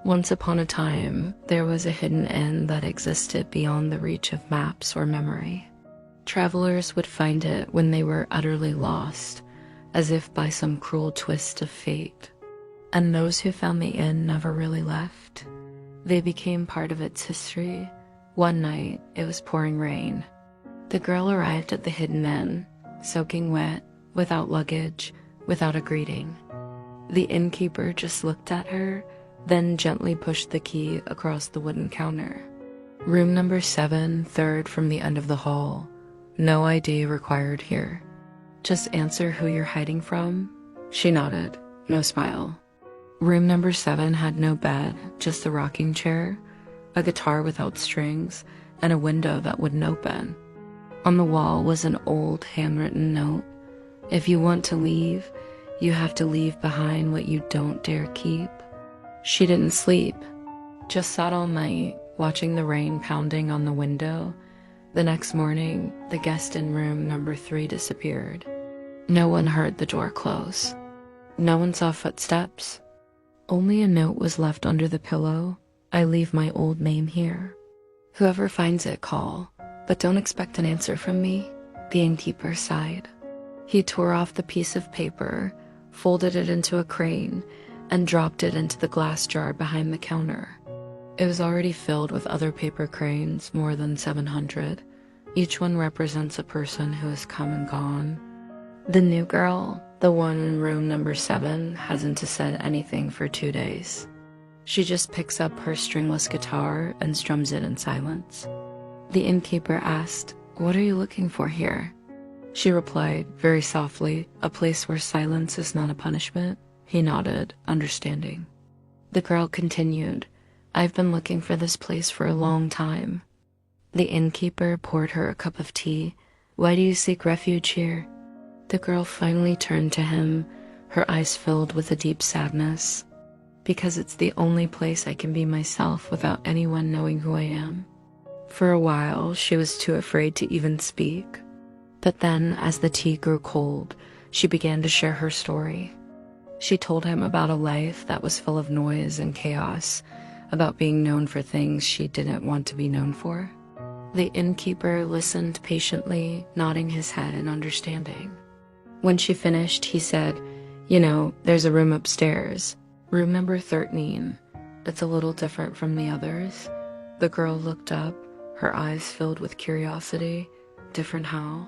Once upon a time, there was a hidden inn that existed beyond the reach of maps or memory. Travelers would find it when they were utterly lost, as if by some cruel twist of fate. And those who found the inn never really left. They became part of its history. One night, it was pouring rain. The girl arrived at the hidden inn, soaking wet, without luggage, without a greeting. The innkeeper just looked at her, then gently pushed the key across the wooden counter. Room number 7, third from the end of the hall. No ID required here. Just answer who you're hiding from. She nodded, no smile. Room number 7 had no bed, just a rocking chair, a guitar without strings, and a window that wouldn't open. On the wall was an old handwritten note. If you want to leave, you have to leave behind what you don't dare keep. She didn't sleep, just sat all night, watching the rain pounding on the window. The next morning, the guest in room number 3 disappeared. No one heard the door close. No one saw footsteps. Only a note was left under the pillow. I leave my old name here. Whoever finds it, call, but don't expect an answer from me. The innkeeper sighed. He tore off the piece of paper, folded it into a crane, and dropped it into the glass jar behind the counter. It was already filled with other paper cranes, more than 700. Each one represents a person who has come and gone. The new girl, the one in room number 7, hasn't said anything for 2 days. She just picks up her stringless guitar and strums it in silence. The innkeeper asked, "What are you looking for here?" She replied, very softly, "A place where silence is not a punishment." He nodded, understanding. The girl continued, "I've been looking for this place for a long time." The innkeeper poured her a cup of tea. "Why do you seek refuge here?" The girl finally turned to him, her eyes filled with a deep sadness. "Because it's the only place I can be myself without anyone knowing who I am." For a while, she was too afraid to even speak. But then, as the tea grew cold, she began to share her story. She told him about a life that was full of noise and chaos, about being known for things she didn't want to be known for. The innkeeper listened patiently, nodding his head in understanding. When she finished, he said, "You know, there's a room upstairs, room number 13. It's a little different from the others." The girl looked up, her eyes filled with curiosity. "Different how?"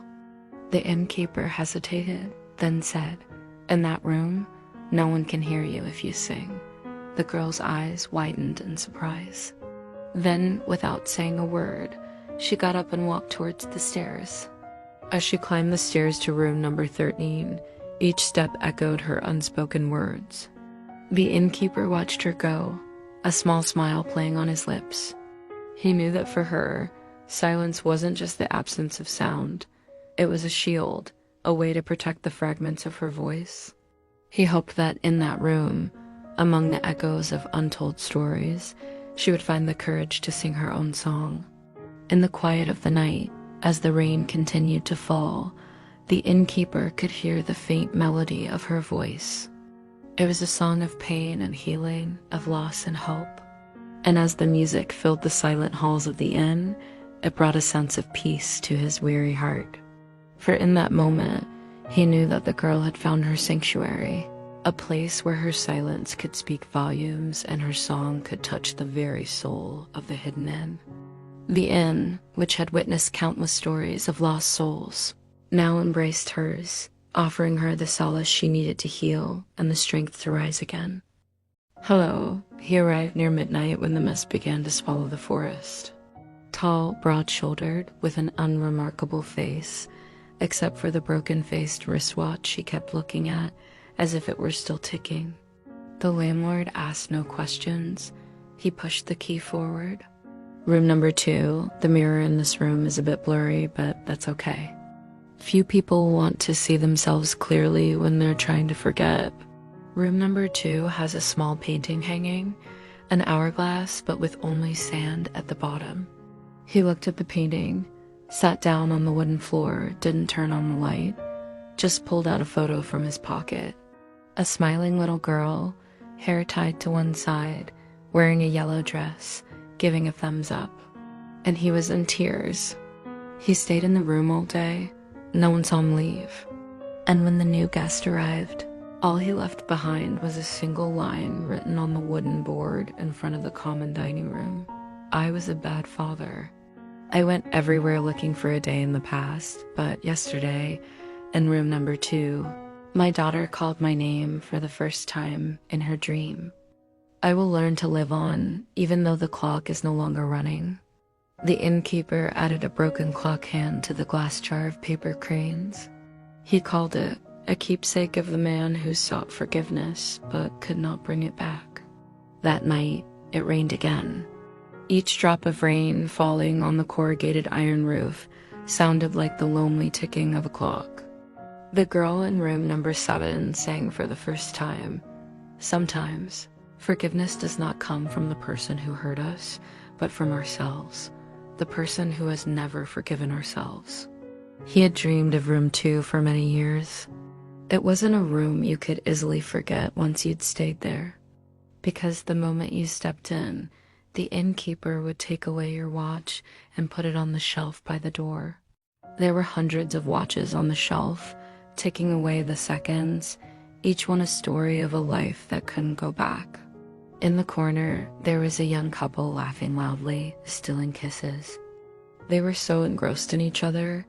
The innkeeper hesitated, then said, "In that room, no one can hear you if you sing." The girl's eyes widened in surprise. Then, without saying a word, she got up and walked towards the stairs. As she climbed the stairs to room number 13, each step echoed her unspoken words. The innkeeper watched her go, a small smile playing on his lips. He knew that for her, silence wasn't just the absence of sound. It was a shield, a way to protect the fragments of her voice. He hoped that in that room, among the echoes of untold stories, she would find the courage to sing her own song. In the quiet of the night, as the rain continued to fall, the innkeeper could hear the faint melody of her voice. It was a song of pain and healing, of loss and hope. And as the music filled the silent halls of the inn, it brought a sense of peace to his weary heart. For in that moment, he knew that the girl had found her sanctuary, a place where her silence could speak volumes and her song could touch the very soul of the hidden inn. The inn, which had witnessed countless stories of lost souls, now embraced hers, offering her the solace she needed to heal and the strength to rise again. Hello, he arrived near midnight when the mist began to swallow the forest. Tall, broad-shouldered, with an unremarkable face, except for the broken-faced wristwatch she kept looking at as if it were still ticking. The landlord asked no questions. He pushed the key forward. Room number 2, the mirror in this room is a bit blurry, but that's okay. Few people want to see themselves clearly when they're trying to forget. Room number 2 has a small painting hanging, an hourglass but with only sand at the bottom. He looked at the painting, sat down on the wooden floor, didn't turn on the light, just pulled out a photo from his pocket. A smiling little girl, hair tied to one side, wearing a yellow dress, giving a thumbs up. And he was in tears. He stayed in the room all day. No one saw him leave. And when the new guest arrived, all he left behind was a single line written on the wooden board in front of the common dining room. I was a bad father. I went everywhere looking for a day in the past, but yesterday, in room number 2, my daughter called my name for the first time in her dream. I will learn to live on, even though the clock is no longer running. The innkeeper added a broken clock hand to the glass jar of paper cranes. He called it a keepsake of the man who sought forgiveness but could not bring it back. That night, it rained again. Each drop of rain falling on the corrugated iron roof sounded like the lonely ticking of a clock. The girl in room number 7 sang for the first time. Sometimes, forgiveness does not come from the person who hurt us, but from ourselves, the person who has never forgiven ourselves. He had dreamed of room 2 for many years. It wasn't a room you could easily forget once you'd stayed there, because the moment you stepped in, the innkeeper would take away your watch and put it on the shelf by the door. There were hundreds of watches on the shelf, ticking away the seconds, each one a story of a life that couldn't go back. In the corner, there was a young couple laughing loudly, stealing kisses. They were so engrossed in each other,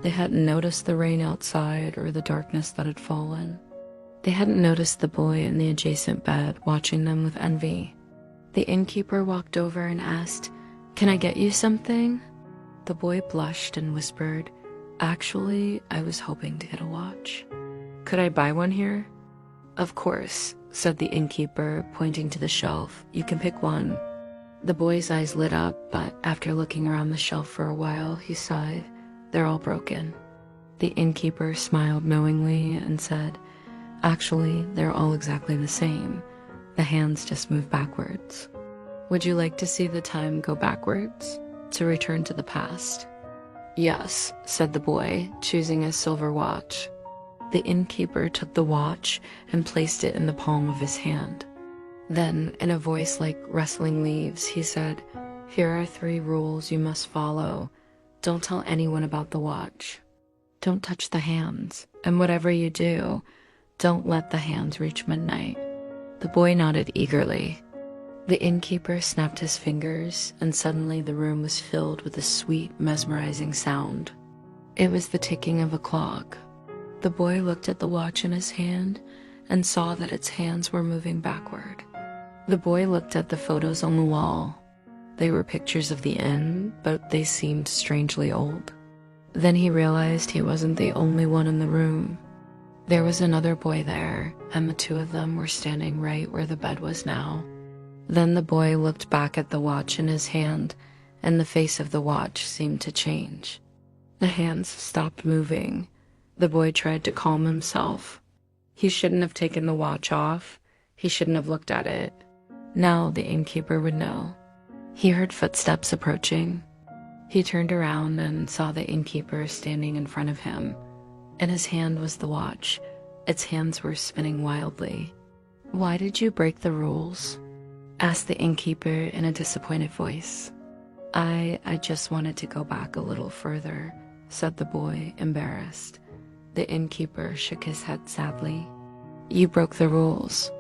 they hadn't noticed the rain outside or the darkness that had fallen. They hadn't noticed the boy in the adjacent bed watching them with envy. The innkeeper walked over and asked, "Can I get you something?" The boy blushed and whispered, "Actually, I was hoping to get a watch. Could I buy one here?" "Of course," said the innkeeper, pointing to the shelf. "You can pick one." The boy's eyes lit up, but after looking around the shelf for a while, he sighed. "They're all broken." The innkeeper smiled knowingly and said, "Actually, they're all exactly the same. The hands just move backwards. Would you like to see the time go backwards? To return to the past?" "Yes," said the boy, choosing a silver watch. The innkeeper took the watch and placed it in the palm of his hand. Then, in a voice like rustling leaves, he said, "Here are 3 rules you must follow. Don't tell anyone about the watch. Don't touch the hands, and whatever you do, don't let the hands reach midnight." The boy nodded eagerly. The innkeeper snapped his fingers, and suddenly the room was filled with a sweet, mesmerizing sound. It was the ticking of a clock. The boy looked at the watch in his hand and saw that its hands were moving backward. The boy looked at the photos on the wall. They were pictures of the inn, but they seemed strangely old. Then he realized he wasn't the only one in the room. There was another boy there, and the 2 of them were standing right where the bed was now. Then the boy looked back at the watch in his hand, and the face of the watch seemed to change. The hands stopped moving. The boy tried to calm himself. He shouldn't have taken the watch off. He shouldn't have looked at it. Now the innkeeper would know. He heard footsteps approaching. He turned around and saw the innkeeper standing in front of him. In his hand was the watch. Its hands were spinning wildly. "Why did you break the rules?" asked the innkeeper in a disappointed voice. I just wanted to go back a little further," said the boy, embarrassed. The innkeeper shook his head sadly. "You broke the rules,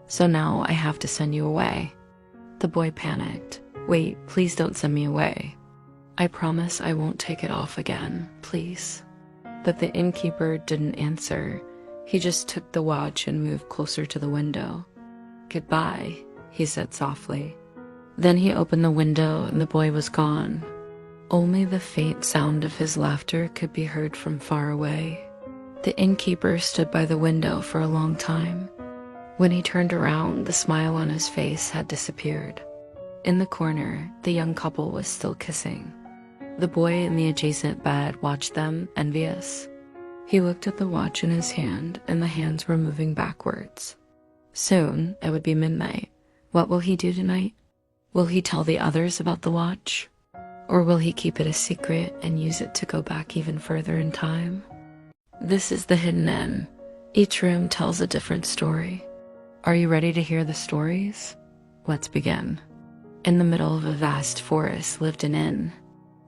so now I have to send you away." The boy panicked. "Wait, please don't send me away. I promise I won't take it off again, please." But the innkeeper didn't answer. He just took the watch and moved closer to the window. "Goodbye," he said softly. Then he opened the window and the boy was gone. Only the faint sound of his laughter could be heard from far away. The innkeeper stood by the window for a long time. When he turned around, the smile on his face had disappeared. In the corner, the young couple was still kissing. The boy in the adjacent bed watched them, envious. He looked at the watch in his hand, and the hands were moving backwards. Soon, it would be midnight. What will he do tonight? Will he tell the others about the watch? Or will he keep it a secret and use it to go back even further in time? This is the Hidden Inn. Each room tells a different story. Are you ready to hear the stories? Let's begin. In the middle of a vast forest lived an inn.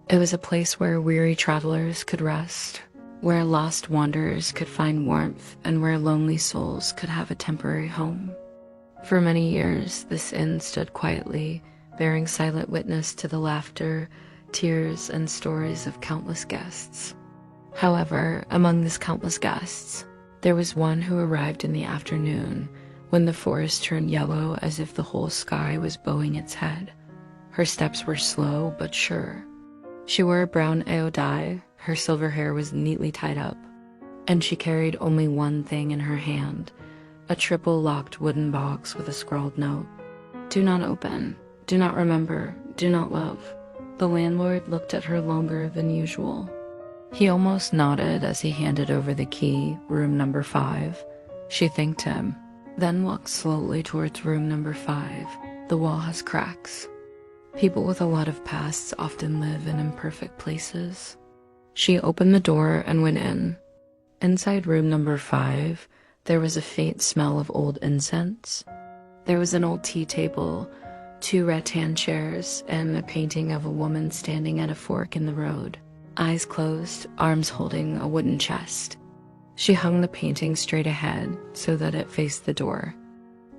It was a place where weary travelers could rest, where lost wanderers could find warmth, and where lonely souls could have a temporary home. For many years, this inn stood quietly, bearing silent witness to the laughter, tears, and stories of countless guests. However, among these countless guests, there was one who arrived in the afternoon when the forest turned yellow as if the whole sky was bowing its head. Her steps were slow but sure. She wore a brown dye, her silver hair was neatly tied up, and she carried only one thing in her hand, a triple-locked wooden box with a scrawled note. "Do not open, do not remember, do not love." The landlord looked at her longer than usual. He almost nodded as he handed over the key, room number 5. She thanked him, then walked slowly towards room number 5. The wall has cracks. People with a lot of pasts often live in imperfect places. She opened the door and went in. Inside room number 5, there was a faint smell of old incense. There was an old tea table, 2 rattan chairs, and a painting of a woman standing at a fork in the road, eyes closed, arms holding a wooden chest. She hung the painting straight ahead so that it faced the door.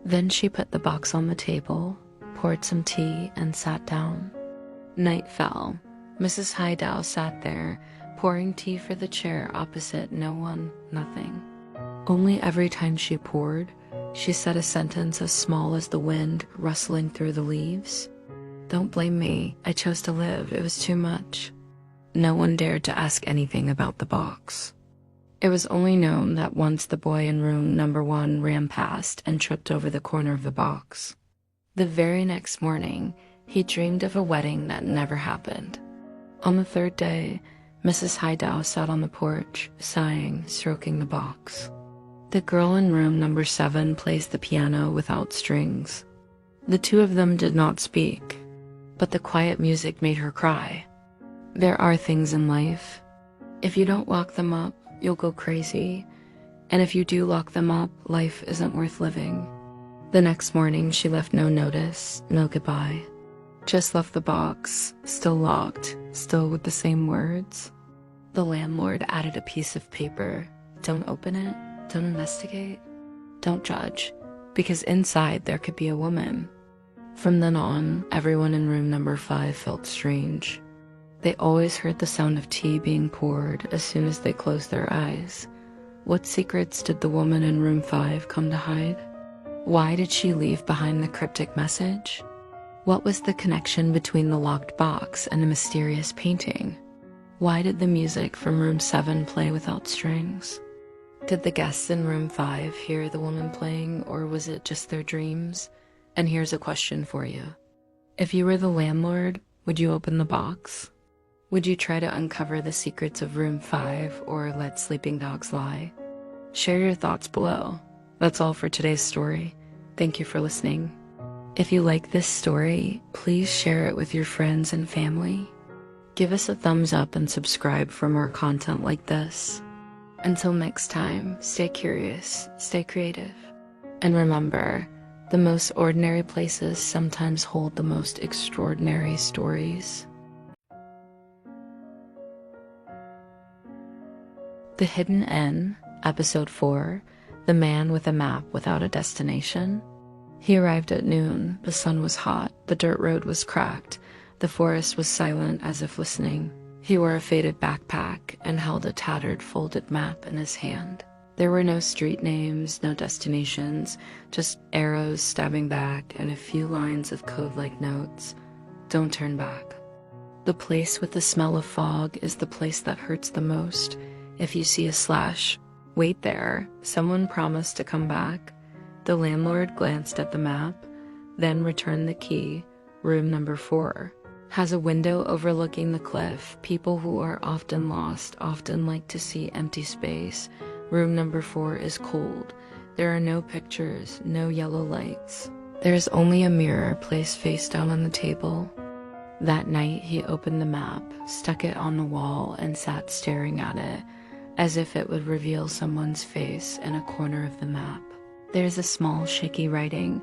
Then she put the box on the table, poured some tea, and sat down. Night fell. Mrs. Hideow sat there, pouring tea for the chair opposite no one, nothing. Only every time she poured, she said a sentence as small as the wind rustling through the leaves. "Don't blame me. I chose to live. It was too much." No one dared to ask anything about the box. It was only known that once the boy in room number 1 ran past and tripped over the corner of the box. The very next morning, he dreamed of a wedding that never happened. On the 3rd day, Mrs. Hideow sat on the porch, sighing, stroking the box. The girl in room number 7 plays the piano without strings. The 2 of them did not speak, but the quiet music made her cry. There are things in life. If you don't lock them up, you'll go crazy. And if you do lock them up, life isn't worth living. The next morning, she left no notice, no goodbye. Just left the box, still locked, still with the same words. The landlord added a piece of paper. "Don't open it, don't investigate, don't judge, because inside there could be a woman." From then on, everyone in room number 5 felt strange. They always heard the sound of tea being poured as soon as they closed their eyes. What secrets did the woman in room 5 come to hide? Why did she leave behind the cryptic message? What was the connection between the locked box and the mysterious painting? Why did the music from room 7 play without strings? Did the guests in room 5 hear the woman playing, or was it just their dreams? And here's a question for you. If you were the landlord, would you open the box? Would you try to uncover the secrets of room 5 or let sleeping dogs lie? Share your thoughts below. That's all for today's story. Thank you for listening. If you like this story, please share it with your friends and family. Give us a thumbs up and subscribe for more content like this. Until next time, stay curious, stay creative, and remember, the most ordinary places sometimes hold the most extraordinary stories. The Hidden Inn, Episode 4, The Man with a Map Without a Destination. He arrived at noon. The sun was hot, the dirt road was cracked, the forest was silent as if listening. He wore a faded backpack and held a tattered, folded map in his hand. There were no street names, no destinations, just arrows stabbing back and a few lines of code-like notes. Don't turn back. The place with the smell of fog is the place that hurts the most. If you see a slash, wait there. Someone promised to come back. The landlord glanced at the map, then returned the key. Room number 4 has a window overlooking the cliff. People who are often lost often like to see empty space. Room number 4 is cold. There are no pictures, no yellow lights. There is only a mirror placed face down on the table. That night, he opened the map, stuck it on the wall, and sat staring at it, as if it would reveal someone's face in a corner of the map. There's a small, shaky writing.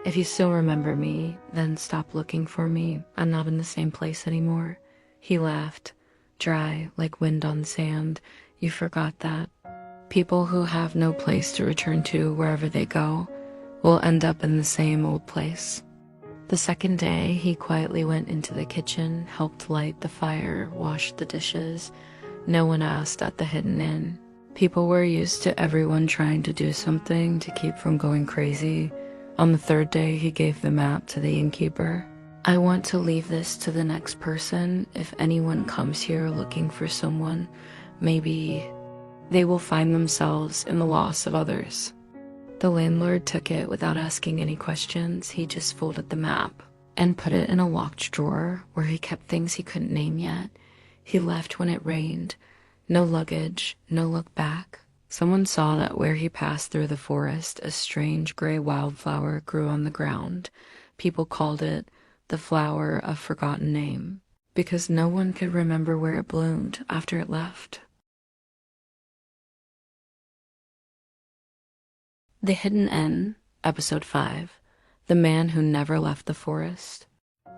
If you still remember me, then stop looking for me. I'm not in the same place anymore." He laughed, dry like wind on sand. "You forgot that. People who have no place to return to wherever they go will end up in the same old place." The second day, he quietly went into the kitchen, helped light the fire, washed the dishes. No one asked at the Hidden Inn. People were used to everyone trying to do something to keep from going crazy. On the third day, he gave the map to the innkeeper. "I want to leave this to the next person. If anyone comes here looking for someone, maybe they will find themselves in the loss of others." The landlord took it without asking any questions. He just folded the map and put it in a locked drawer where he kept things he couldn't name yet. He left when it rained. No luggage, no look back. Someone saw that where he passed through the forest, a strange gray wildflower grew on the ground. People called it the flower of forgotten name, because no one could remember where it bloomed after it left. The Hidden Inn, Episode 5, The Man Who Never Left the Forest.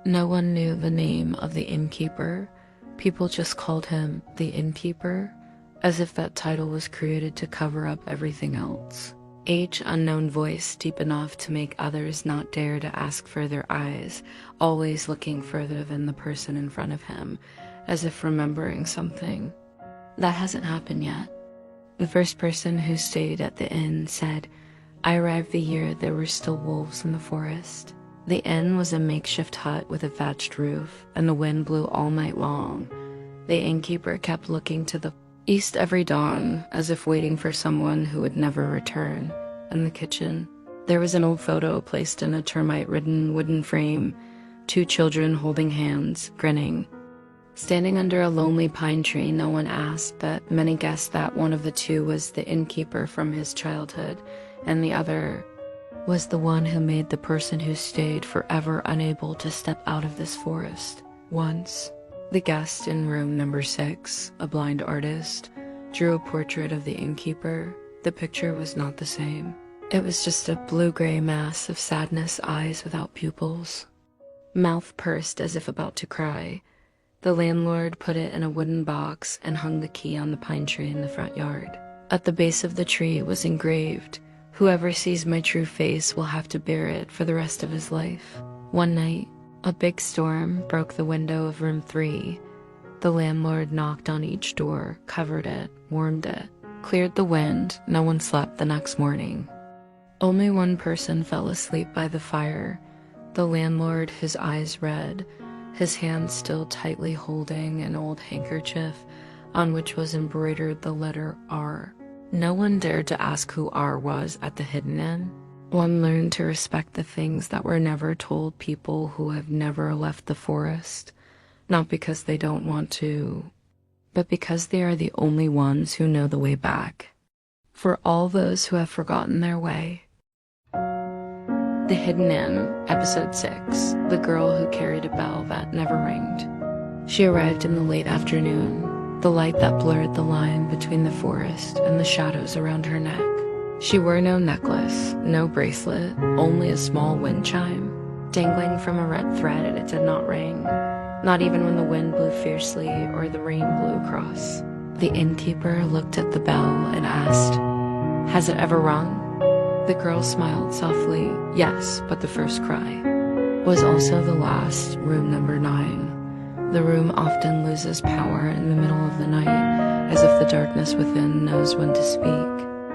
No one knew the name of the innkeeper. People just called him the innkeeper, as if that title was created to cover up everything else. Each unknown voice deep enough to make others not dare to ask for their eyes, always looking further than the person in front of him, as if remembering something. That hasn't happened yet. The first person who stayed at the inn said, "I arrived the year there were still wolves in the forest." The inn was a makeshift hut with a thatched roof, and the wind blew all night long. The innkeeper kept looking to the east every dawn, as if waiting for someone who would never return. In the kitchen, there was an old photo placed in a termite-ridden wooden frame, 2 children holding hands, grinning. Standing under a lonely pine tree, no one asked, but many guessed that one of the 2 was the innkeeper from his childhood, and the other was the one who made the person who stayed forever unable to step out of this forest. Once, the guest in room number 6, a blind artist, drew a portrait of the innkeeper. The picture was not the same. It was just a blue-gray mass of sadness, eyes without pupils, mouth pursed as if about to cry. The landlord put it in a wooden box and hung the key on the pine tree in the front yard. At the base of the tree was engraved, "Whoever sees my true face will have to bear it for the rest of his life." One night, a big storm broke the window of room 3. The landlord knocked on each door, covered it, warmed it, cleared the wind. No one slept the next morning. Only one person fell asleep by the fire. The landlord, his eyes red, his hands still tightly holding an old handkerchief on which was embroidered the letter R. No one dared to ask who R was at the Hidden Inn. One learned to respect the things that were never told people who have never left the forest, not because they don't want to, but because they are the only ones who know the way back. For all those who have forgotten their way. The Hidden Inn, Episode 6, The Girl Who Carried a Bell That Never Rang. She arrived in the late afternoon, the light that blurred the line between the forest and the shadows around her neck. She wore no necklace, no bracelet, only a small wind chime, dangling from a red thread, and it did not ring, not even when the wind blew fiercely or the rain blew across. The innkeeper looked at the bell and asked, "Has it ever rung?" The girl smiled softly. "Yes, but the first cry was also the last." Room number 9. The room often loses power in the middle of the night, as if the darkness within knows when to speak.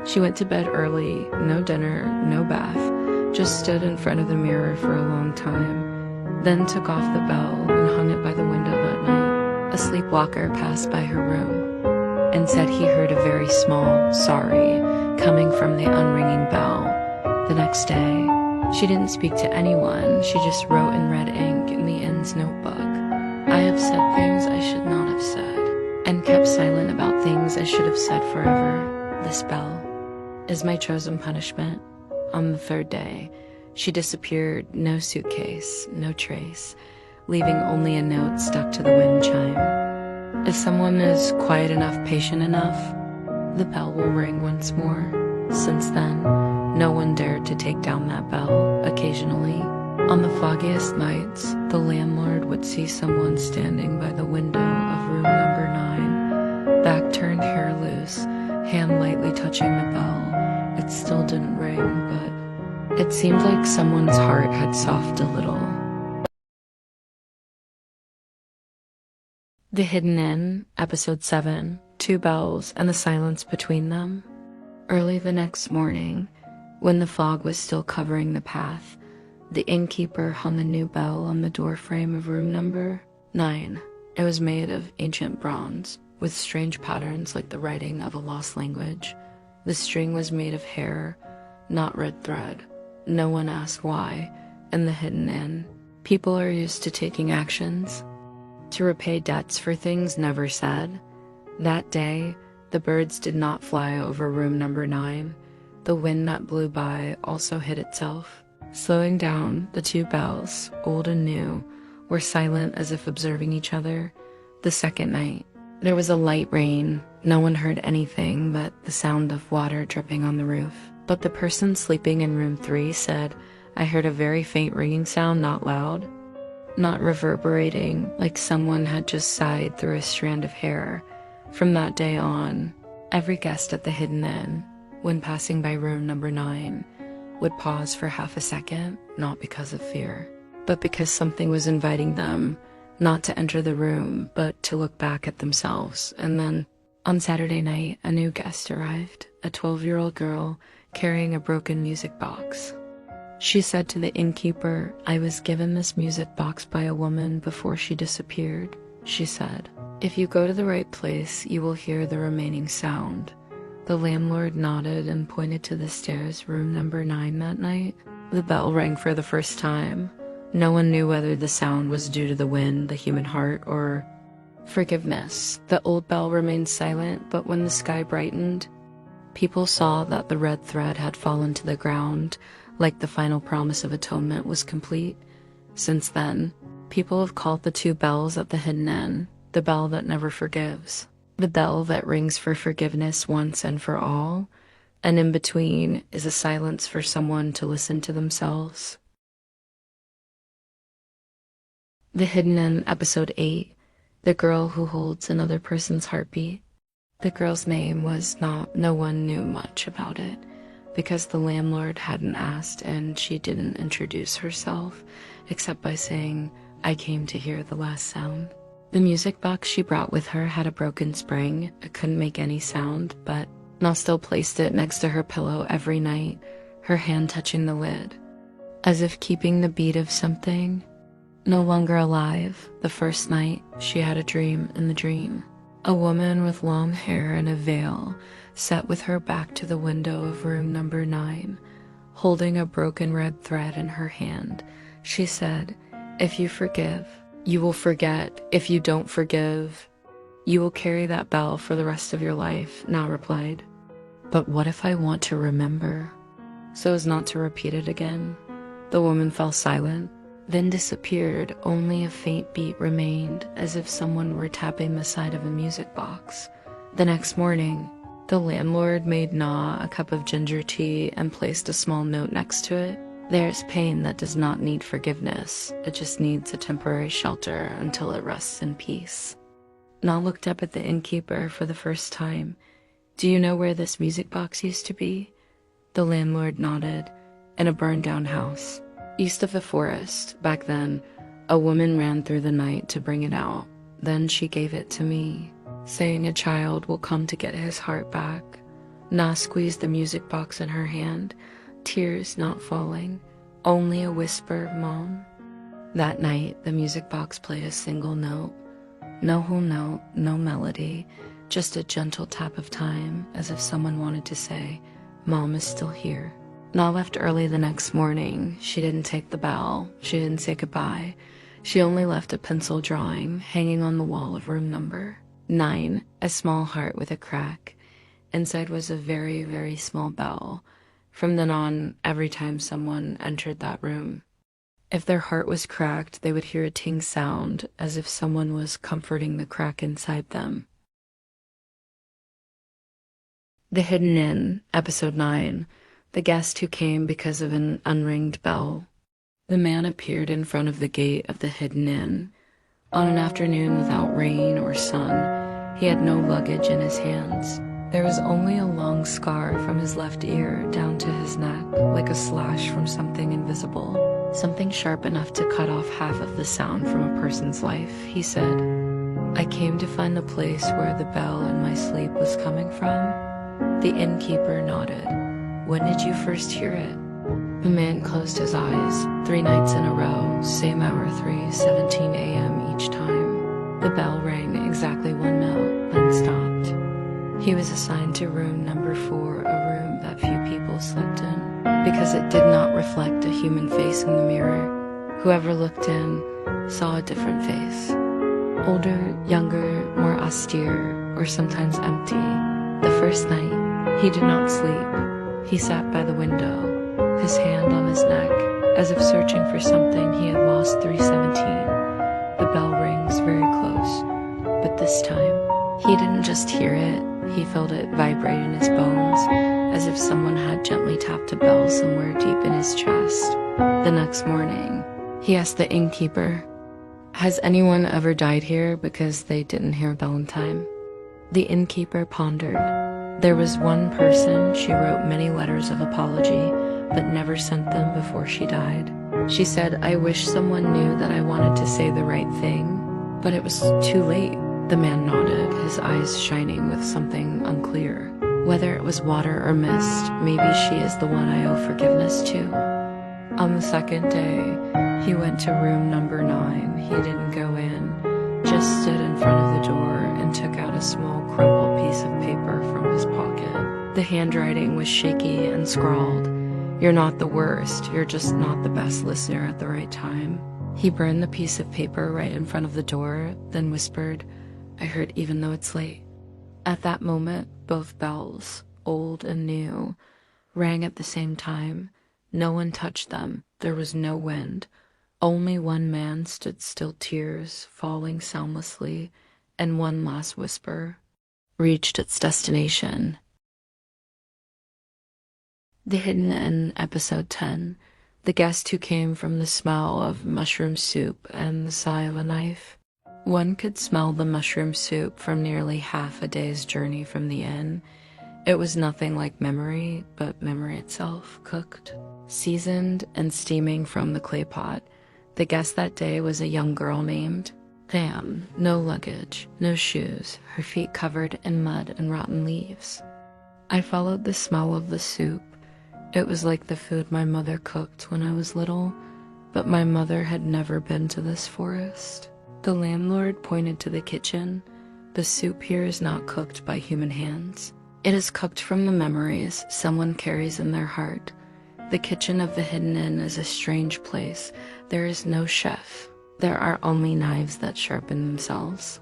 She went to bed early, no dinner, no bath, just stood in front of the mirror for a long time, then took off the bell and hung it by the window that night. A sleepwalker passed by her room and said he heard a very small "sorry" coming from the unringing bell. The next day, she didn't speak to anyone. She just wrote in red ink in the inn's notebook, "I have said things I should not have said, and kept silent about things I should have said forever. This bell is my chosen punishment." On the third day, she disappeared, no suitcase, no trace, leaving only a note stuck to the wind chime. If someone is quiet enough, patient enough, the bell will ring once more. Since then, No one dared to take down that bell. Occasionally, on the foggiest nights, the landlord would see someone standing by the window of room number 9, back turned, hair loose, hand lightly touching the bell. It still didn't ring, but it seemed like someone's heart had softened a little. The Hidden Inn, Episode 7, 2 Bells and the Silence Between Them. Early the next morning, when the fog was still covering the path, the innkeeper hung the new bell on the doorframe of room number 9. It was made of ancient bronze, with strange patterns like the writing of a lost language. The string was made of hair, not red thread. No one asked why. In the Hidden Inn, people are used to taking actions to repay debts for things never said. That day, the birds did not fly over room number 9. The wind that blew by also hid itself. Slowing down, the 2 bells, old and new, were silent as if observing each other. The second night, there was a light rain. No one heard anything but the sound of water dripping on the roof. But the person sleeping in room 3 said, "I heard a very faint ringing sound, not loud, not reverberating, like someone had just sighed through a strand of hair." From that day on, every guest at the Hidden Inn, when passing by room number 9, would pause for half a second, not because of fear, but because something was inviting them, not to enter the room, but to look back at themselves. And then, on Saturday night, a new guest arrived, a 12-year-old girl carrying a broken music box. She said to the innkeeper, "I was given this music box by a woman before she disappeared," she said. "If you go to the right place, you will hear the remaining sound." The landlord nodded and pointed to the stairs, room number 9 that night. The bell rang for the first time. No one knew whether the sound was due to the wind, the human heart, or forgiveness. The old bell remained silent, but when the sky brightened, people saw that the red thread had fallen to the ground, like the final promise of atonement was complete. Since then, people have called the 2 bells at the Hidden Inn the bell that never forgives, the bell that rings for forgiveness once and for all, and in between is a silence for someone to listen to themselves. The Hidden Inn, Episode 8, The Girl Who Holds Another Person's Heartbeat. The girl's name was no one knew much about it, because the landlord hadn't asked and she didn't introduce herself, except by saying, "I came to hear the last sound." The music box she brought with her had a broken spring. It couldn't make any sound, but Na still placed it next to her pillow every night, her hand touching the lid, as if keeping the beat of something. No longer alive, the first night, she had a dream in the dream. A woman with long hair and a veil sat with her back to the window of room number 9, holding a broken red thread in her hand. She said, "If you forgive, you will forget. If you don't forgive, you will carry that bell for the rest of your life." Na replied, "But what if I want to remember, so as not to repeat it again?" The woman fell silent, then disappeared. Only a faint beat remained, as if someone were tapping the side of a music box. The next morning, the landlord made Na a cup of ginger tea and placed a small note next to it. "There's pain that does not need forgiveness. It just needs a temporary shelter until it rests in peace." Na looked up at the innkeeper for the first time. "Do you know where this music box used to be?" The landlord nodded. "In a burned-down house, east of the forest. Back then, a woman ran through the night to bring it out. Then she gave it to me, saying a child will come to get his heart back." Na squeezed the music box in her hand, tears not falling, only a whisper, "Mom." That night, the music box played a single note. No whole note, no melody, just a gentle tap of time, as if someone wanted to say, "Mom is still here." Na left early the next morning. She didn't take the bell. She didn't say goodbye. She only left a pencil drawing hanging on the wall of room number 9, a small heart with a crack. Inside was a very, very small bell. From then on, every time someone entered that room, if their heart was cracked, they would hear a ting sound, as if someone was comforting the crack inside them. The Hidden Inn, Episode 9, the guest who came because of an unringed bell. The man appeared in front of the gate of the hidden inn. On an afternoon without rain or sun, he had no luggage in his hands. There was only a long scar from his left ear down to his neck, like a slash from something invisible, something sharp enough to cut off half of the sound from a person's life. He said, "I came to find the place where the bell in my sleep was coming from." The innkeeper nodded. "When did you first hear it?" The man closed his eyes. 3 nights in a row, same hour, 3:17 a.m. each time. The bell rang exactly 1 note, then stopped. He was assigned to room number 4, a room that few people slept in, because it did not reflect a human face in the mirror. Whoever looked in saw a different face. Older, younger, more austere, or sometimes empty. The first night, he did not sleep. He sat by the window, his hand on his neck, as if searching for something he had lost. 3:17. The bell rings very close, but this time, he didn't just hear it, he felt it vibrate in his bones, as if someone had gently tapped a bell somewhere deep in his chest. The next morning, he asked the innkeeper, "Has anyone ever died here because they didn't hear a bell in time?" The innkeeper pondered. There was one person she wrote many letters of apology, but never sent them before she died. She said, "I wish someone knew that I wanted to say the right thing, but it was too late." The man nodded, his eyes shining with something unclear. Whether it was water or mist, maybe she is the one I owe forgiveness to. On the second day, he went to room number 9. He didn't go in, just stood in front of the door and took out a small crumpled piece of paper from his pocket. The handwriting was shaky and scrawled, "You're not the worst, you're just not the best listener at the right time." He burned the piece of paper right in front of the door, then whispered, "I heard even though it's late." At that moment, both bells, old and new, rang at the same time. No one touched them. There was no wind. Only one man stood still, tears falling soundlessly, and one last whisper reached its destination. The Hidden Inn, Episode 10. The guest who came from the smell of mushroom soup and the sigh of a knife. One could smell the mushroom soup from nearly half a day's journey from the inn. It was nothing like memory, but memory itself, cooked, seasoned, and steaming from the clay pot. The guest that day was a young girl named Tham. No luggage, no shoes, her feet covered in mud and rotten leaves. I followed the smell of the soup. It was like the food my mother cooked when I was little, but my mother had never been to this forest. The landlord pointed to the kitchen. The soup here is not cooked by human hands. It is cooked from the memories someone carries in their heart. The kitchen of the Hidden Inn is a strange place. There is no chef. There are only knives that sharpen themselves,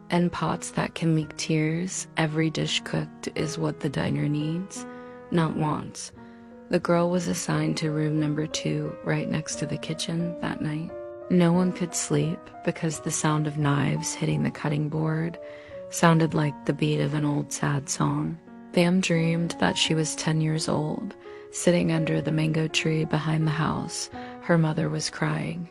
and pots that can make tears. Every dish cooked is what the diner needs, not wants. The girl was assigned to room number 2, right next to the kitchen, that night. No one could sleep because the sound of knives hitting the cutting board sounded like the beat of an old sad song. Tham dreamed that she was 10 years old, sitting under the mango tree behind the house. Her mother was crying,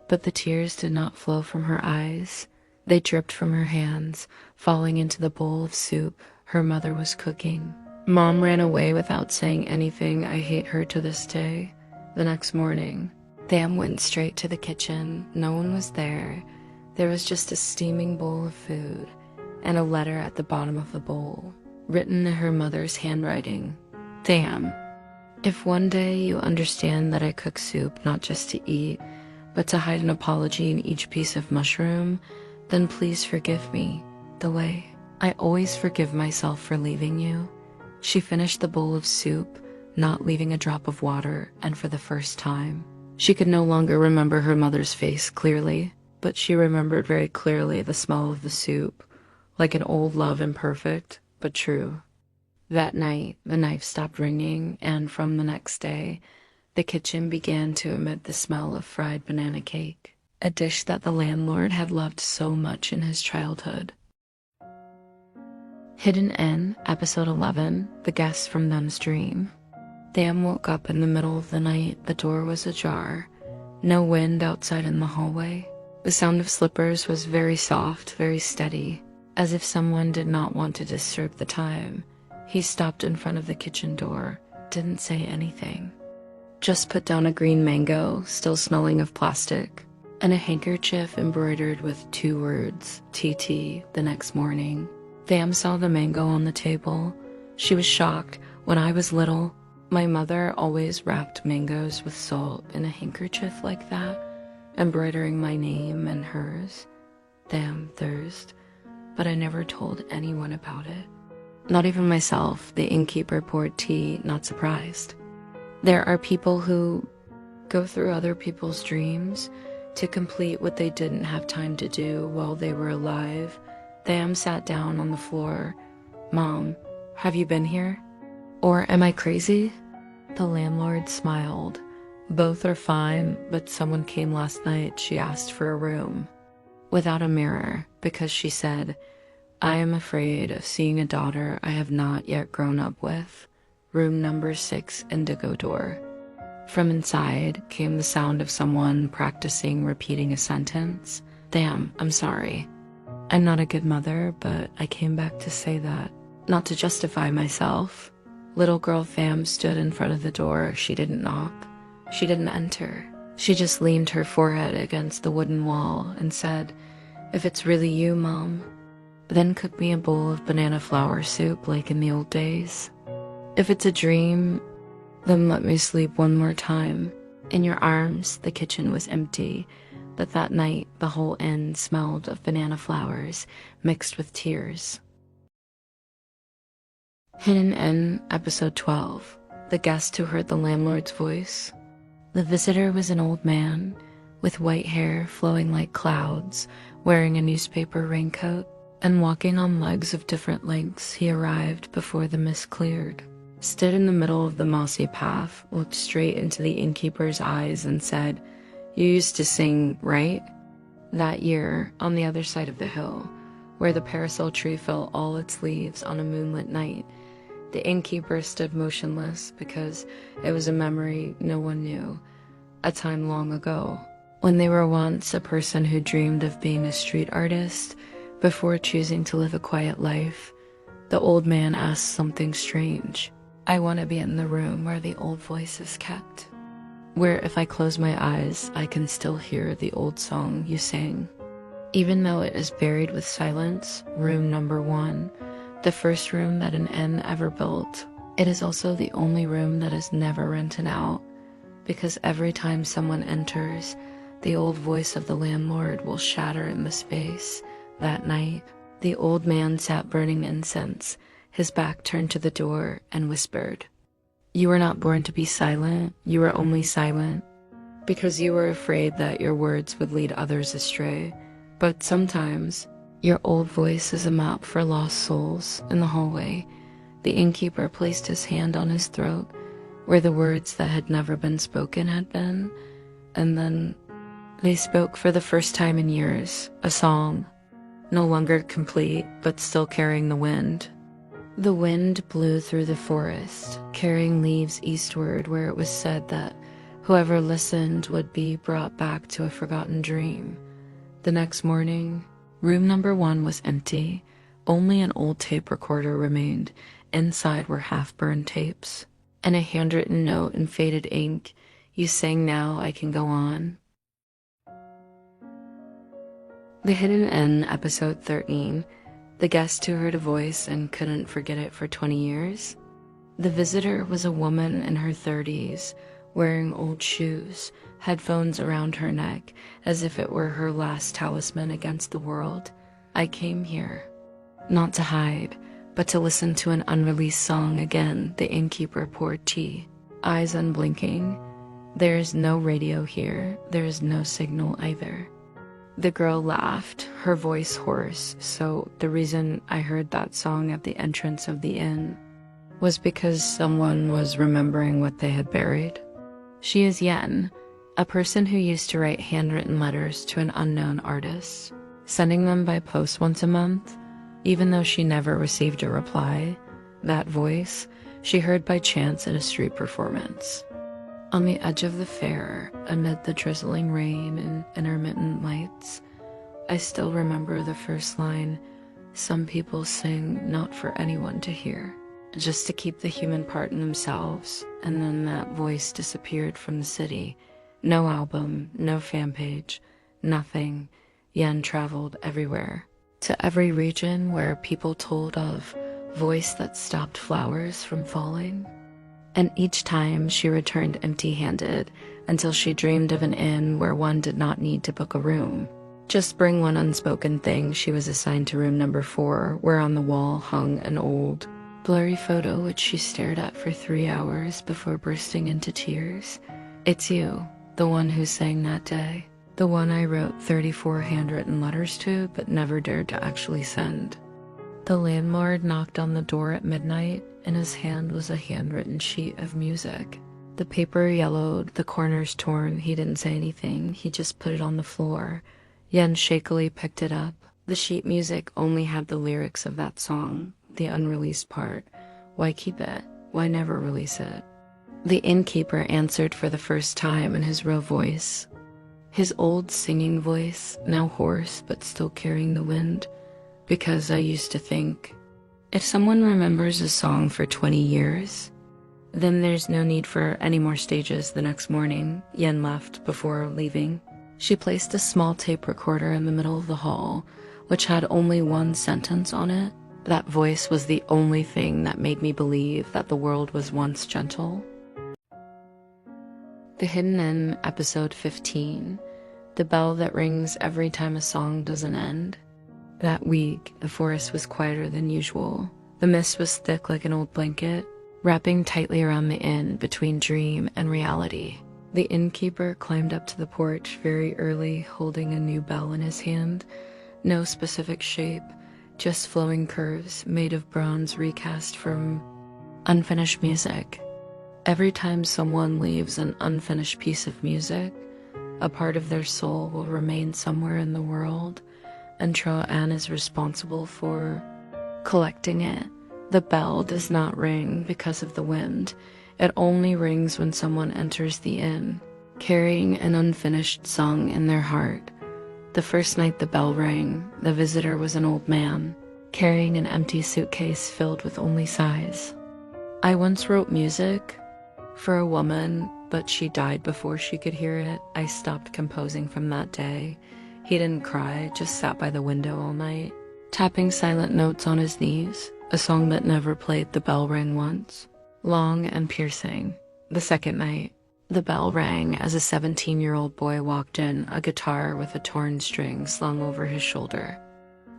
but the tears did not flow from her eyes. They dripped from her hands, falling into the bowl of soup her mother was cooking. Mom ran away without saying anything. I hate her to this day. The next morning, Tham went straight to the kitchen. No one was there. There was just a steaming bowl of food and a letter at the bottom of the bowl, written in her mother's handwriting. Tham, if one day you understand that I cook soup not just to eat, but to hide an apology in each piece of mushroom, then please forgive me the way I always forgive myself for leaving you. She finished the bowl of soup, not leaving a drop of water, and for the first time, she could no longer remember her mother's face clearly, but she remembered very clearly the smell of the soup, like an old love, imperfect, but true. That night, the knife stopped ringing, and from the next day, the kitchen began to emit the smell of fried banana cake, a dish that the landlord had loved so much in his childhood. Hidden Inn, Episode 11, The Guest from Them's Dream. Tham woke up in the middle of the night. The door was ajar. No wind outside in the hallway. The sound of slippers was very soft, very steady, as if someone did not want to disturb the time. He stopped in front of the kitchen door, didn't say anything. Just put down a green mango, still smelling of plastic, and a handkerchief embroidered with 2 words, TT, the next morning. Tham saw the mango on the table. She was shocked. When I was little, my mother always wrapped mangoes with salt in a handkerchief like that, embroidering my name and hers, Tham Thirst, but I never told anyone about it. Not even myself. The innkeeper poured tea, not surprised. There are people who go through other people's dreams to complete what they didn't have time to do while they were alive. Tham sat down on the floor. Mom, have you been here? Or am I crazy? The landlord smiled. Both are fine, but someone came last night. She asked for a room without a mirror because she said, I am afraid of seeing a daughter I have not yet grown up with. Room number 6, indigo door. From inside came the sound of someone practicing repeating a sentence. Damn, I'm sorry. I'm not a good mother, but I came back to say that, not to justify myself. Little girl Tham stood in front of the door. She didn't knock. She didn't enter. She just leaned her forehead against the wooden wall and said, If it's really you, Mom, then cook me a bowl of banana flour soup like in the old days. If it's a dream, then let me sleep one more time. In your arms, the kitchen was empty, but that night the whole inn smelled of banana flowers mixed with tears. Hidden in episode 12, the guest who heard the landlord's voice. The visitor was an old man with white hair flowing like clouds, wearing a newspaper raincoat, and walking on legs of different lengths. He arrived before the mist cleared, stood in the middle of the mossy path, looked straight into the innkeeper's eyes and said, You used to sing, right? That year, on the other side of the hill, where the parasol tree fell all its leaves on a moonlit night, the innkeeper stood motionless because it was a memory no one knew, a time long ago, when they were once a person who dreamed of being a street artist before choosing to live a quiet life. The old man asked something strange. I want to be in the room where the old voice is kept, where if I close my eyes, I can still hear the old song you sang. Even though it is buried with silence, room number 1, the first room that an inn ever built, it is also the only room that is never rented out, because every time someone enters, the old voice of the landlord will shatter in the space. That night, the old man sat burning incense, his back turned to the door, and whispered, You were not born to be silent. You were only silent because you were afraid that your words would lead others astray. But sometimes, your old voice is a map for lost souls. In the hallway, the innkeeper placed his hand on his throat, where the words that had never been spoken had been, and then they spoke for the first time in years, a song, no longer complete, but still carrying the wind. The wind blew through the forest, carrying leaves eastward, where it was said that whoever listened would be brought back to a forgotten dream. The next morning, room number 1 was empty. Only an old tape recorder remained. Inside were half-burned tapes and a handwritten note in faded ink. You sang Now I Can Go On. The Hidden Inn, episode 13. The guest who heard a voice and couldn't forget it for 20 years. The visitor was a woman in her 30s, wearing old shoes, headphones around her neck, as if it were her last talisman against the world. I came here, not to hide, but to listen to an unreleased song again. The innkeeper poured tea, eyes unblinking. There is no radio here. There is no signal either. The girl laughed, her voice hoarse. So the reason I heard that song at the entrance of the inn was because someone was remembering what they had buried. She is Yen, a person who used to write handwritten letters to an unknown artist, sending them by post once a month. Even though she never received a reply, that voice, she heard by chance at a street performance. On the edge of the fair, amid the drizzling rain and intermittent lights, I still remember the first line, "Some people sing not for anyone to hear, just to keep the human part in themselves," and then that voice disappeared from the city. No album, no fan page, nothing. Yen traveled everywhere, to every region where people told of voice that stopped flowers from falling. And each time she returned empty-handed until she dreamed of an inn where one did not need to book a room. Just bring one unspoken thing. She was assigned to room number 4, where on the wall hung an old, blurry photo which she stared at for 3 hours before bursting into tears. "It's you, the one who sang that day. The one I wrote 34 handwritten letters to but never dared to actually send." The landlord knocked on the door at midnight. In his hand was a handwritten sheet of music. The paper yellowed, the corners torn. He didn't say anything. He just put it on the floor. Yen shakily picked it up. The sheet music only had the lyrics of that song, the unreleased part. Why keep it? Why never release it? The innkeeper answered for the first time in his real voice. His old singing voice, now hoarse but still carrying the wind. "Because I used to think, if someone remembers a song for 20 years, then there's no need for any more stages." The next morning, Yen left. Before leaving, she placed a small tape recorder in the middle of the hall, which had only one sentence on it. That voice was the only thing that made me believe that the world was once gentle. The Hidden Inn, episode 15. The bell that rings every time a song doesn't end. That week, the forest was quieter than usual. The mist was thick like an old blanket, wrapping tightly around the inn between dream and reality. The innkeeper climbed up to the porch very early, holding a new bell in his hand. No specific shape, just flowing curves made of bronze recast from unfinished music. Every time someone leaves an unfinished piece of music, a part of their soul will remain somewhere in the world, and Troan is responsible for collecting it. The bell does not ring because of the wind. It only rings when someone enters the inn, carrying an unfinished song in their heart. The first night the bell rang, the visitor was an old man, carrying an empty suitcase filled with only sighs. "I once wrote music for a woman, but she died before she could hear it. I stopped composing from that day." He didn't cry, just sat by the window all night, tapping silent notes on his knees. A song that never played. The bell rang once, long and piercing. The second night, the bell rang as a 17-year-old boy walked in, a guitar with a torn string slung over his shoulder.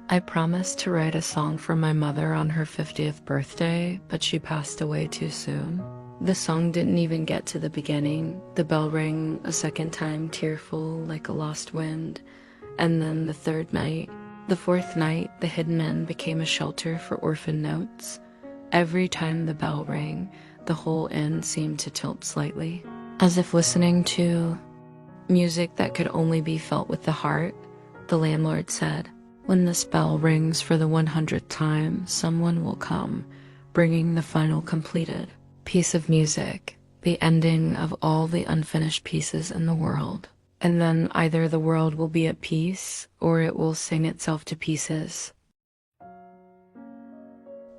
"I promised to write a song for my mother on her 50th birthday, but she passed away too soon." The song didn't even get to the beginning. The bell rang a second time, tearful like a lost wind. And then the third night, the fourth night, the Hidden Inn became a shelter for orphan notes. Every time the bell rang, the whole inn seemed to tilt slightly, as if listening to music that could only be felt with the heart. The landlord said, "When this bell rings for the 100th time, someone will come, bringing the final completed piece of music, the ending of all the unfinished pieces in the world. And then either the world will be at peace, or it will sing itself to pieces."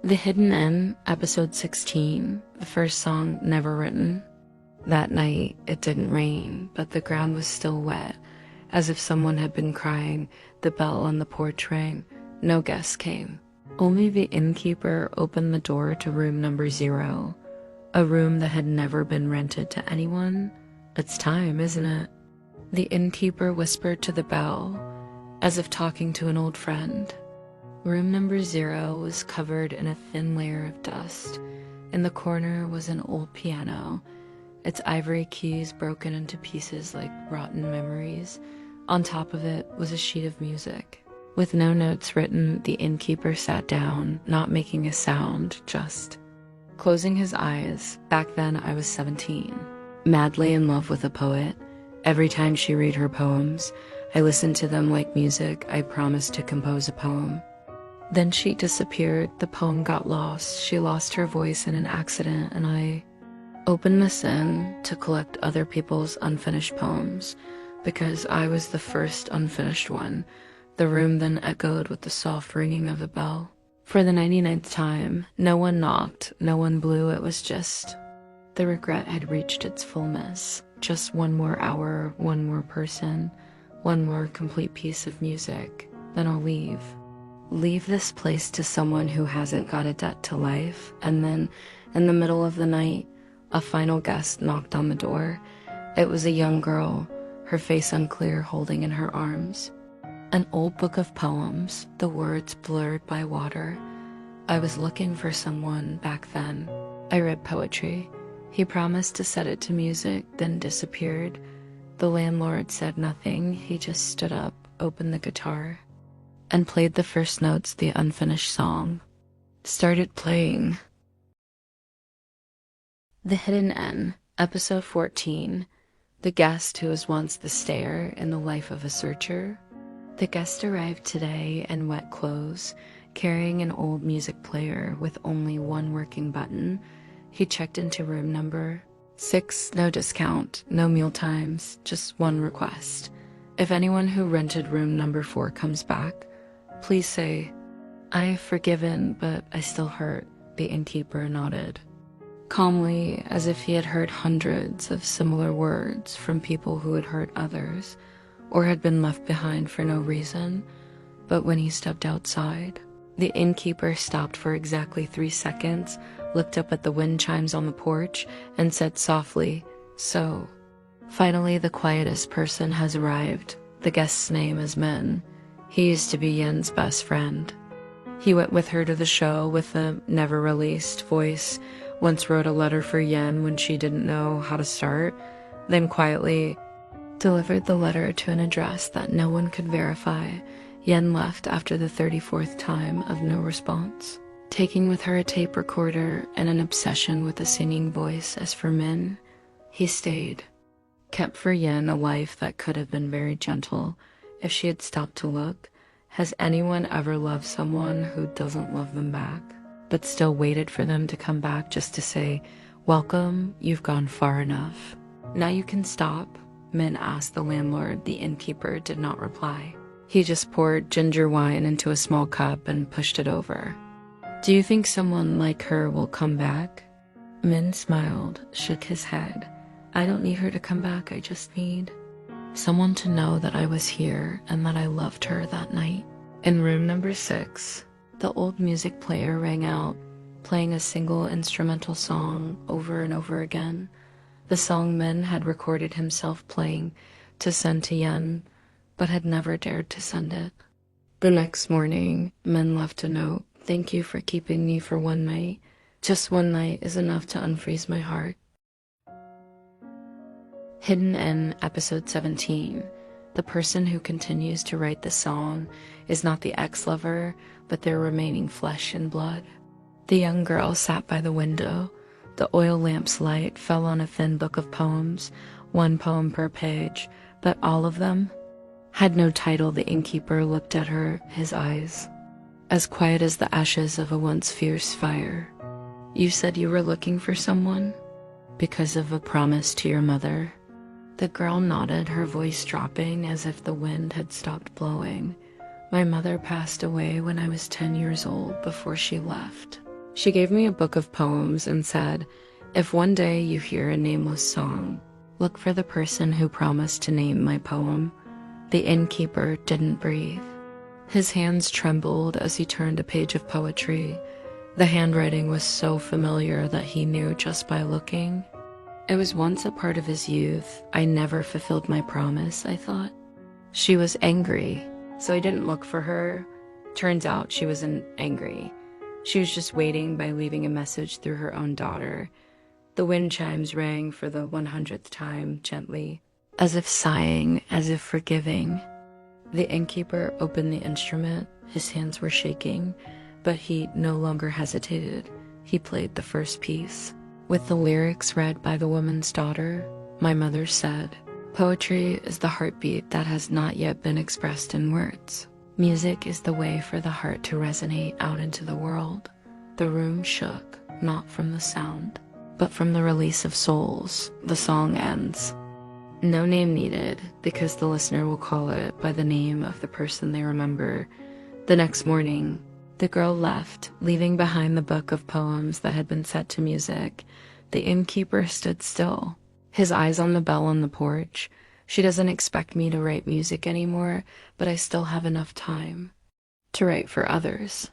The Hidden Inn, episode 16, the first song never written. That night, it didn't rain, but the ground was still wet, as if someone had been crying. The bell on the porch rang. No guests came. Only the innkeeper opened the door to room number 0, a room that had never been rented to anyone. "It's time, isn't it?" The innkeeper whispered to the bell, as if talking to an old friend. Room number 0 was covered in a thin layer of dust. In the corner was an old piano, its ivory keys broken into pieces like rotten memories. On top of it was a sheet of music. With no notes written, the innkeeper sat down, not making a sound, just closing his eyes. Back then I was 17, madly in love with a poet. Every time she read her poems, I listened to them like music. I promised to compose a poem. Then she disappeared, the poem got lost, she lost her voice in an accident, and I opened this in to collect other people's unfinished poems, because I was the first unfinished one. The room then echoed with the soft ringing of a bell. For the 99th time, no one knocked, no one blew, it was just the regret had reached its fullness. Just one more hour, one more person, one more complete piece of music, then I'll leave. Leave this place to someone who hasn't got a debt to life. And then, in the middle of the night, a final guest knocked on the door. It was a young girl, her face unclear, holding in her arms an old book of poems, the words blurred by water. I was looking for someone back then. I read poetry. He promised to set it to music, then disappeared. The landlord said nothing. He just stood up, opened the guitar, and played the first notes, the unfinished song. Started playing. The Hidden N, episode 14. The guest who was once the stayer in the life of a searcher. The guest arrived today in wet clothes, carrying an old music player with only one working button. He checked into room number 6, no discount, no meal times, just one request. If anyone who rented room number 4 comes back, please say, "I've forgiven, but I still hurt," the innkeeper nodded. Calmly, as if he had heard hundreds of similar words from people who had hurt others, or had been left behind for no reason. But when he stepped outside, the innkeeper stopped for exactly 3 seconds, looked up at the wind chimes on the porch, and said softly, "So, finally the quietest person has arrived. The guest's name is Min. He used to be Yen's best friend. He went with her to the show with a never-released voice, once wrote a letter for Yen when she didn't know how to start, then quietly delivered the letter to an address that no one could verify. Yen left after the 34th time of no response, taking with her a tape recorder and an obsession with a singing voice. As for Min, he stayed, kept for Yen a life that could have been very gentle if she had stopped to look. Has anyone ever loved someone who doesn't love them back, but still waited for them to come back just to say, "Welcome, you've gone far enough. Now you can stop?" Min asked the landlord. The innkeeper did not reply. He just poured ginger wine into a small cup and pushed it over. "Do you think someone like her will come back?" Min smiled, shook his head. "I don't need her to come back, I just need someone to know that I was here and that I loved her that night." In room number 6, the old music player rang out, playing a single instrumental song over and over again. The song Min had recorded himself playing to send to Yen, but had never dared to send it. The next morning, Min left a note. "Thank you for keeping me for one night. Just one night is enough to unfreeze my heart." Hidden in episode 17. The person who continues to write the song is not the ex-lover, but their remaining flesh and blood. The young girl sat by the window. The oil lamp's light fell on a thin book of poems, one poem per page, but all of them had no title. The innkeeper looked at her, his eyes as quiet as the ashes of a once fierce fire. "You said you were looking for someone because of a promise to your mother?" The girl nodded, her voice dropping as if the wind had stopped blowing. "My mother passed away when I was 10 years old, before she left. She gave me a book of poems and said, if one day you hear a nameless song, look for the person who promised to name my poem." The innkeeper didn't breathe. His hands trembled as he turned a page of poetry. The handwriting was so familiar that he knew just by looking. It was once a part of his youth. "I never fulfilled my promise," I thought. She was angry, so I didn't look for her. Turns out she wasn't angry. She was just waiting by leaving a message through her own daughter. The wind chimes rang for the 100th time, gently, as if sighing, as if forgiving. The innkeeper opened the instrument. His hands were shaking, but he no longer hesitated. He played the first piece. With the lyrics read by the woman's daughter, my mother said, "Poetry is the heartbeat that has not yet been expressed in words." Music is the way for the heart to resonate out into the world. The room shook, not from the sound, but from the release of souls. The song ends. No name needed, because the listener will call it by the name of the person they remember. The next morning, the girl left, leaving behind the book of poems that had been set to music. The innkeeper stood still, his eyes on the bell on the porch. She doesn't expect me to write music anymore, but I still have enough time to write for others.